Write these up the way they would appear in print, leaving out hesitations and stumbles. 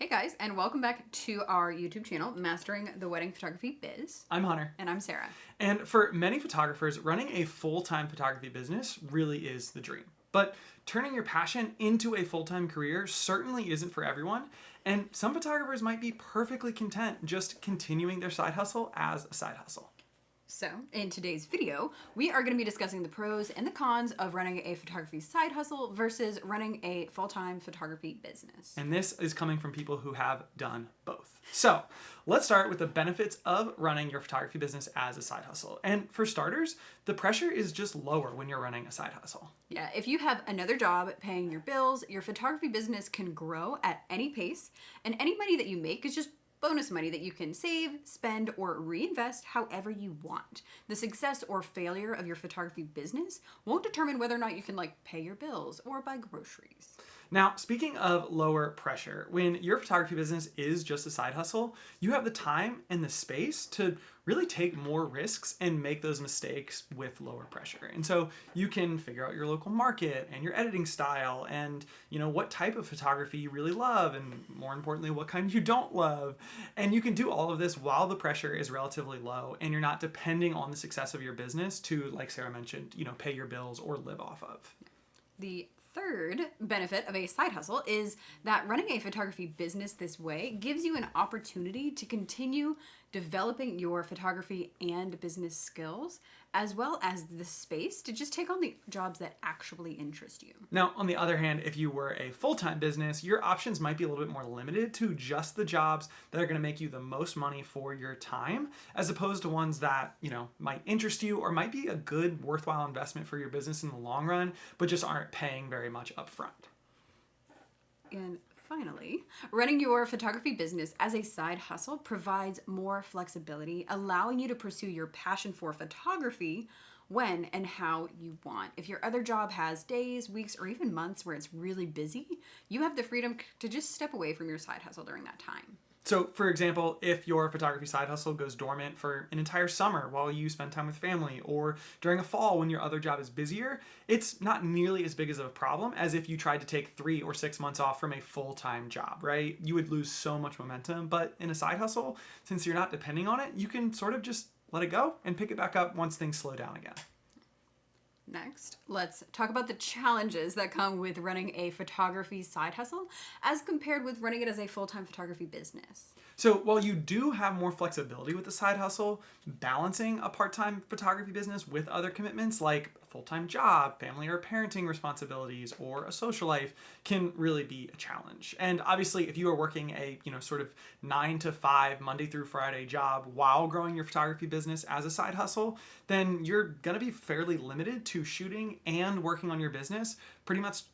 Hey guys, and welcome back to our YouTube channel, Mastering the Wedding Photography Biz. I'm Hunter. And I'm Sarah. And for many photographers, running a full-time photography business really is the dream. But turning your passion into a full-time career certainly isn't for everyone. And some photographers might be perfectly content just continuing their side hustle as a side hustle. So, in today's video, we are going to be discussing the pros and the cons of running a photography side hustle versus running a full-time photography business. And this is coming from people who have done both. So, let's start with the benefits of running your photography business as a side hustle. And for starters, the pressure is just lower when you're running a side hustle. Yeah, if you have another job paying your bills, your photography business can grow at any pace, and any money that you make is just bonus money that you can save, spend, or reinvest however you want. The success or failure of your photography business won't determine whether or not you can pay your bills or buy groceries. Now, speaking of lower pressure, when your photography business is just a side hustle, you have the time and the space to really take more risks and make those mistakes with lower pressure. And so you can figure out your local market and your editing style and, what type of photography you really love and, more importantly, what kind you don't love. And you can do all of this while the pressure is relatively low and you're not depending on the success of your business to, like Sarah mentioned, pay your bills or live off of. The third benefit of a side hustle is that running a photography business this way gives you an opportunity to continue developing your photography and business skills, as well as the space to just take on the jobs that actually interest you. Now, on the other hand, if you were a full-time business, your options might be a little bit more limited to just the jobs that are going to make you the most money for your time, as opposed to ones that, might interest you or might be a good, worthwhile investment for your business in the long run, but just aren't paying very much upfront. And finally, running your photography business as a side hustle provides more flexibility, allowing you to pursue your passion for photography when and how you want. If your other job has days, weeks, or even months where it's really busy, you have the freedom to just step away from your side hustle during that time. So, for example, if your photography side hustle goes dormant for an entire summer while you spend time with family, or during a fall when your other job is busier, it's not nearly as big as a problem as if you tried to take 3 or 6 months off from a full-time job, right? You would lose so much momentum, but in a side hustle, since you're not depending on it, you can sort of just let it go and pick it back up once things slow down again. Next, let's talk about the challenges that come with running a photography side hustle as compared with running it as a full-time photography business. So while you do have more flexibility with the side hustle, balancing a part-time photography business with other commitments like a full-time job, family or parenting responsibilities, or a social life can really be a challenge. And obviously, if you are working a, sort of 9 to 5 Monday through Friday job while growing your photography business as a side hustle, then you're going to be fairly limited to shooting and working on your business pretty much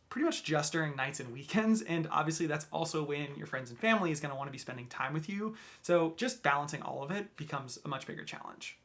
just during nights and weekends. And obviously that's also when your friends and family is going to want to be spending time with you. So just balancing all of it becomes a much bigger challenge.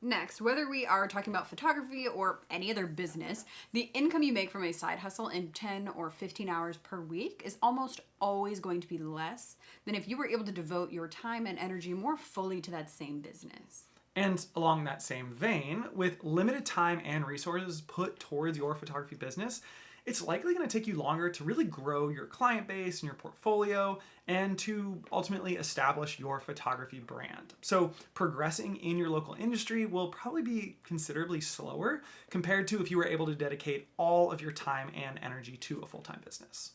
Next, whether we are talking about photography or any other business, the income you make from a side hustle in 10 or 15 hours per week is almost always going to be less than if you were able to devote your time and energy more fully to that same business. And along that same vein, with limited time and resources put towards your photography business, it's likely going to take you longer to really grow your client base and your portfolio and to ultimately establish your photography brand. So progressing in your local industry will probably be considerably slower compared to if you were able to dedicate all of your time and energy to a full-time business.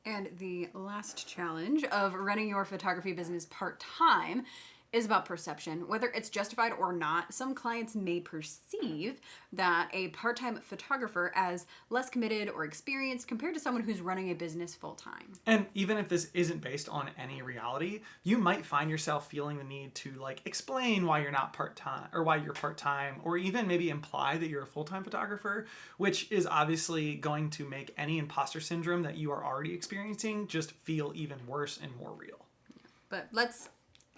And the last challenge of running your photography business part-time is about perception. Whether it's justified or not, some clients may perceive that a part-time photographer as less committed or experienced compared to someone who's running a business full-time. And even if this isn't based on any reality, you might find yourself feeling the need to explain why you're not part-time or why you're part-time, or even maybe imply that you're a full-time photographer, which is obviously going to make any imposter syndrome that you are already experiencing just feel even worse and more real. But let's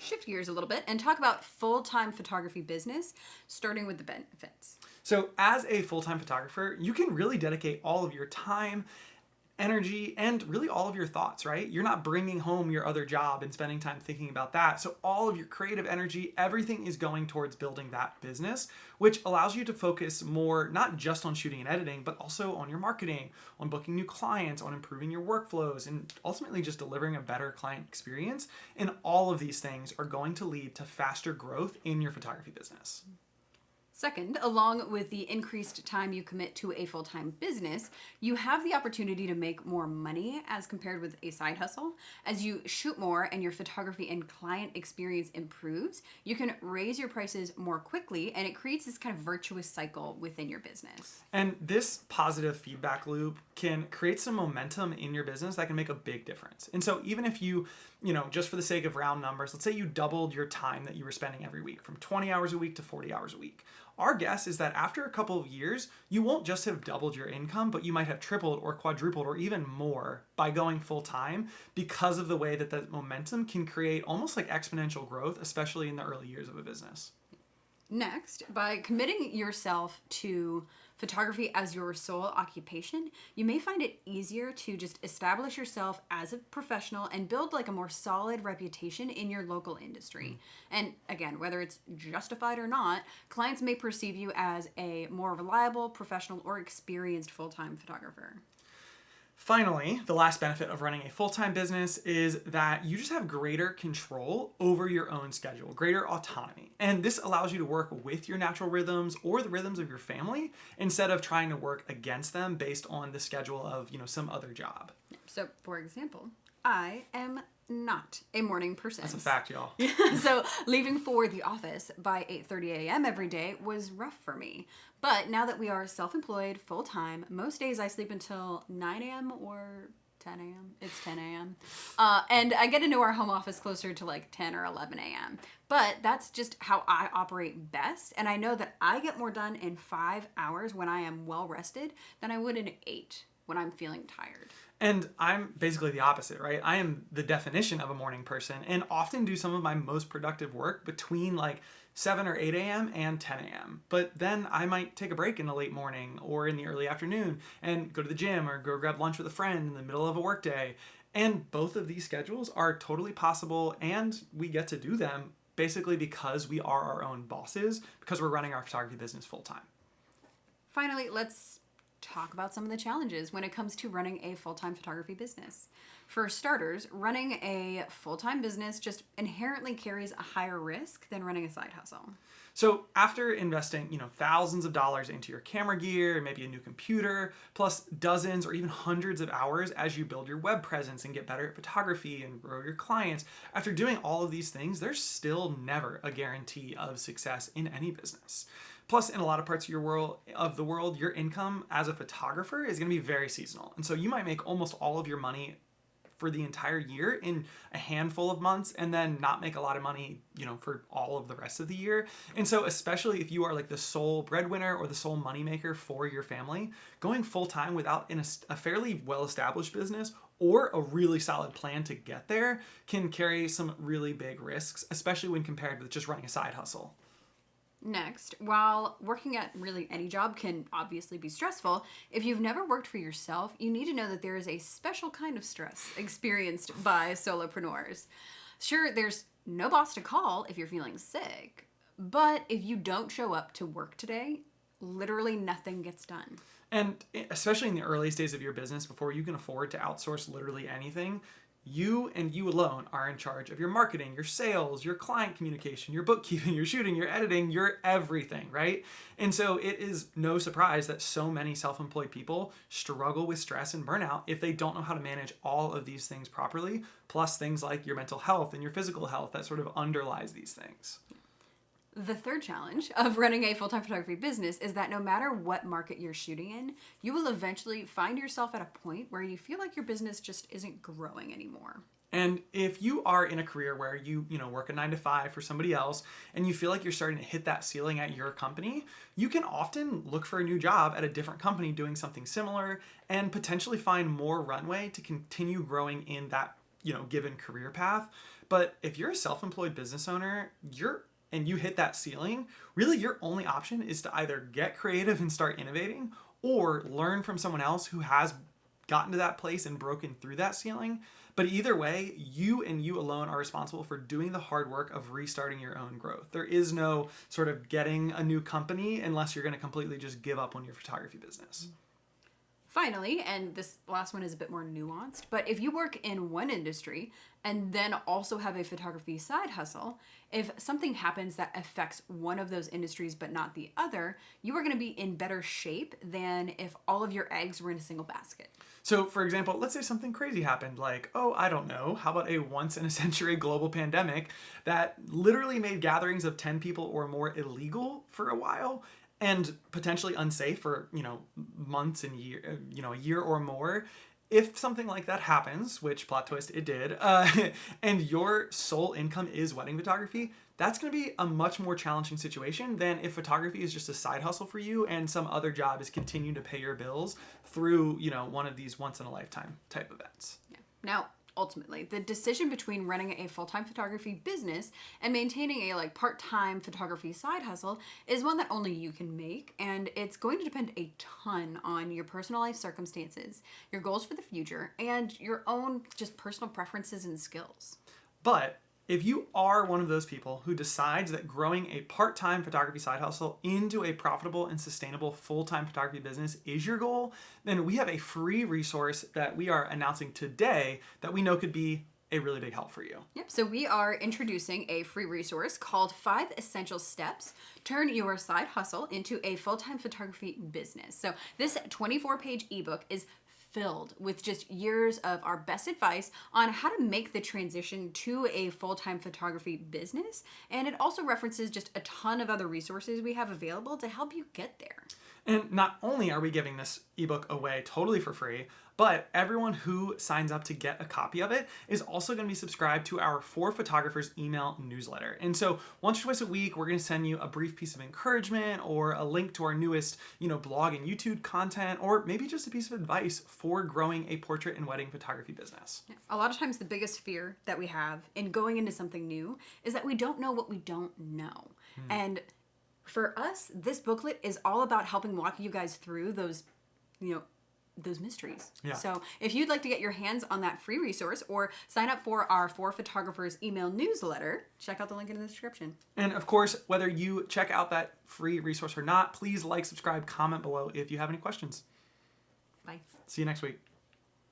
shift gears a little bit and talk about full-time photography business, starting with the benefits. So as a full-time photographer, you can really dedicate all of your time energy, and really all of your thoughts, right? You're not bringing home your other job and spending time thinking about that. So all of your creative energy, everything is going towards building that business, which allows you to focus more, not just on shooting and editing, but also on your marketing, on booking new clients, on improving your workflows, and ultimately just delivering a better client experience. And all of these things are going to lead to faster growth in your photography business. Second, along with the increased time you commit to a full-time business, you have the opportunity to make more money as compared with a side hustle. As you shoot more and your photography and client experience improves, you can raise your prices more quickly, and it creates this kind of virtuous cycle within your business. And this positive feedback loop can create some momentum in your business that can make a big difference. And so even if you just for the sake of round numbers, let's say you doubled your time that you were spending every week from 20 hours a week to 40 hours a week. Our guess is that after a couple of years, you won't just have doubled your income, but you might have tripled or quadrupled or even more by going full time, because of the way that that momentum can create almost like exponential growth, especially in the early years of a business. Next, by committing yourself to photography as your sole occupation, you may find it easier to just establish yourself as a professional and build like a more solid reputation in your local industry. And again, whether it's justified or not, clients may perceive you as a more reliable, professional, or experienced full-time photographer. Finally, the last benefit of running a full-time business is that you just have greater control over your own schedule, greater autonomy. And this allows you to work with your natural rhythms or the rhythms of your family instead of trying to work against them based on the schedule of, some other job. So, for example, I am not a morning person. That's a fact, y'all. So leaving for the office by 8:30 a.m. every day was rough for me. But now that we are self-employed full-time, most days I sleep until 9 a.m. or 10 a.m. It's 10 a.m. And I get into our home office closer to like 10 or 11 a.m. But that's just how I operate best. And I know that I get more done in 5 hours when I am well rested than I would in 8 when I'm feeling tired. And I'm basically the opposite, right? I am the definition of a morning person and often do some of my most productive work between like 7 or 8 a.m. and 10 a.m. But then I might take a break in the late morning or in the early afternoon and go to the gym or go grab lunch with a friend in the middle of a workday. And both of these schedules are totally possible, and we get to do them basically because we are our own bosses, because we're running our photography business full time. Finally, let's talk about some of the challenges when it comes to running a full-time photography business. For starters, running a full-time business just inherently carries a higher risk than running a side hustle. So after investing, thousands of dollars into your camera gear, maybe a new computer, plus dozens or even hundreds of hours as you build your web presence and get better at photography and grow your clients, after doing all of these things, there's still never a guarantee of success in any business. Plus, in a lot of parts of the world, your income as a photographer is going to be very seasonal. And so you might make almost all of your money for the entire year in a handful of months and then not make a lot of money, for all of the rest of the year. And so especially if you are like the sole breadwinner or the sole moneymaker for your family, going full time without a fairly well-established business or a really solid plan to get there can carry some really big risks, especially when compared with just running a side hustle. Next, while working at really any job can obviously be stressful, if you've never worked for yourself, you need to know that there is a special kind of stress experienced by solopreneurs. Sure, there's no boss to call if you're feeling sick, but if you don't show up to work today, literally nothing gets done. And especially in the earliest days of your business, before you can afford to outsource literally anything, you and you alone are in charge of your marketing, your sales, your client communication, your bookkeeping, your shooting, your editing, your everything, right? And so it is no surprise that so many self-employed people struggle with stress and burnout if they don't know how to manage all of these things properly, plus things like your mental health and your physical health that sort of underlies these things. The third challenge of running a full-time photography business is that no matter what market you're shooting in, you will eventually find yourself at a point where you feel like your business just isn't growing anymore. And if you are in a career where you work a 9 to 5 for somebody else and you feel like you're starting to hit that ceiling at your company, you can often look for a new job at a different company doing something similar and potentially find more runway to continue growing in that, given career path. But if you're a self-employed business owner, and you hit that ceiling, really your only option is to either get creative and start innovating or learn from someone else who has gotten to that place and broken through that ceiling. But either way, you and you alone are responsible for doing the hard work of restarting your own growth. There is no sort of getting a new company unless you're going to completely just give up on your photography business. Finally, and this last one is a bit more nuanced, but if you work in one industry and then also have a photography side hustle, if something happens that affects one of those industries but not the other, you are going to be in better shape than if all of your eggs were in a single basket. So, for example, let's say something crazy happened, like, oh, I don't know, how about a once in a century global pandemic that literally made gatherings of 10 people or more illegal for a while and potentially unsafe for, months and a year or more. If something like that happens, which plot twist it did, and your sole income is wedding photography, that's going to be a much more challenging situation than if photography is just a side hustle for you and some other job is continuing to pay your bills through, one of these once in a lifetime type events. Yeah. Now, ultimately, the decision between running a full-time photography business and maintaining a part-time photography side hustle is one that only you can make, and it's going to depend a ton on your personal life circumstances, your goals for the future, and your own just personal preferences and skills. But if you are one of those people who decides that growing a part-time photography side hustle into a profitable and sustainable full-time photography business is your goal, then we have a free resource that we are announcing today that we know could be a really big help for you. Yep, so we are introducing a free resource called 5 Essential Steps. Turn your side hustle into a full-time photography business. So this 24-page ebook is filled with just years of our best advice on how to make the transition to a full-time photography business. And it also references just a ton of other resources we have available to help you get there. And not only are we giving this ebook away totally for free, but everyone who signs up to get a copy of it is also going to be subscribed to our For Photographers email newsletter. And so once or twice a week, we're going to send you a brief piece of encouragement or a link to our newest, blog and YouTube content, or maybe just a piece of advice for growing a portrait and wedding photography business. A lot of times the biggest fear that we have in going into something new is that we don't know what we don't know. And for us, this booklet is all about helping walk you guys through those mysteries. Yeah. So if you'd like to get your hands on that free resource or sign up for our For Photographers email newsletter, check out the link in the description. And of course, whether you check out that free resource or not, please like, subscribe, comment below if you have any questions. Bye. See you next week.